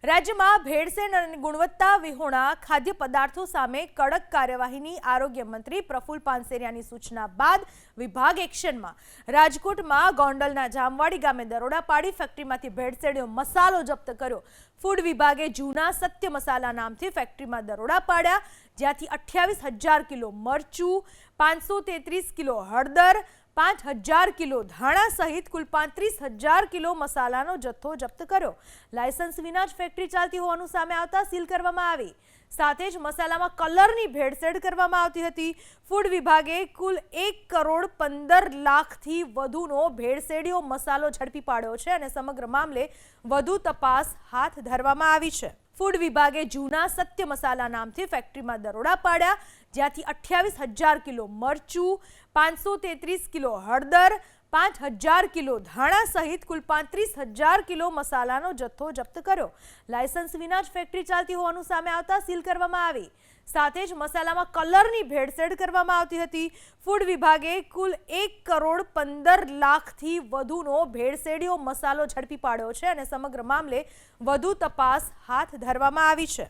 રાજ્યમાં ભેળસેળ અને ગુણવત્તા વિહોણા ખાદ્ય પદાર્થો સામે કડક કાર્યવાહીની આરોગ્ય મંત્રી પ્રફુલ પાનસેરિયાની સૂચના બાદ વિભાગ એક્શનમાં। રાજકોટમાં ગોંડલના જામવાડી ગામે દરોડા પાડી ફેક્ટરીમાંથી ભેળસેળનો મસાલો જપ્ત કર્યો। ફૂડ વિભાગે જૂના સત્ય મસાલા નામથી ફેક્ટરીમાં દરોડા પાડ્યા, જ્યાંથી 28,000 કિલો મરચું, 533 કિલો હળદર, 5,000 કિલો ધાણા સહિત કુલ 35,000 કિલો મસાલાનો જથ્થો જપ્ત કર્યો। લાયસન્સ વિના જ ફેક્ટરી ચાલતી હોવાનું સામે આવતા સીલ કરવામાં આવી। સાથે જ મસાલામાં કલરની ભેળસેળ કરવામાં આવતી હતી। ફૂડ વિભાગે કુલ 1,15,00,000 થી વધુનો ભેળસેળિયો મસાલો ઝડપી પાડ્યો છે અને સમગ્ર મામલે વધુ તપાસ હાથ ધરવામાં આવી છે। ફૂડ વિભાગે જૂના સત્ય મસાલા નામથી ફેક્ટરીમાં દરોડા પાડ્યા, જ્યાંથી 28,000 કિલો મરચું, 533 કિલો હળદર, 5,000 કિલો ધાણા સહિત કુલ 35,000 કિલો મસાલાનો જથ્થો જપ્ત કર્યો। લાયસન્સ વિના જ ફેક્ટરી ચાલતી હોવાનું સામે આવતા સીલ કરવામાં આવી। સાથે જ મસાલામાં કલરની ભેળસેળ કરવામાં આવતી હતી। ફૂડ વિભાગે કુલ 1,15,00,000 થી વધુનો ભેળસેળિયો મસાલો ઝડપી પાડ્યો છે અને સમગ્ર મામલે વધુ તપાસ હાથ ધરવામાં આવી છે।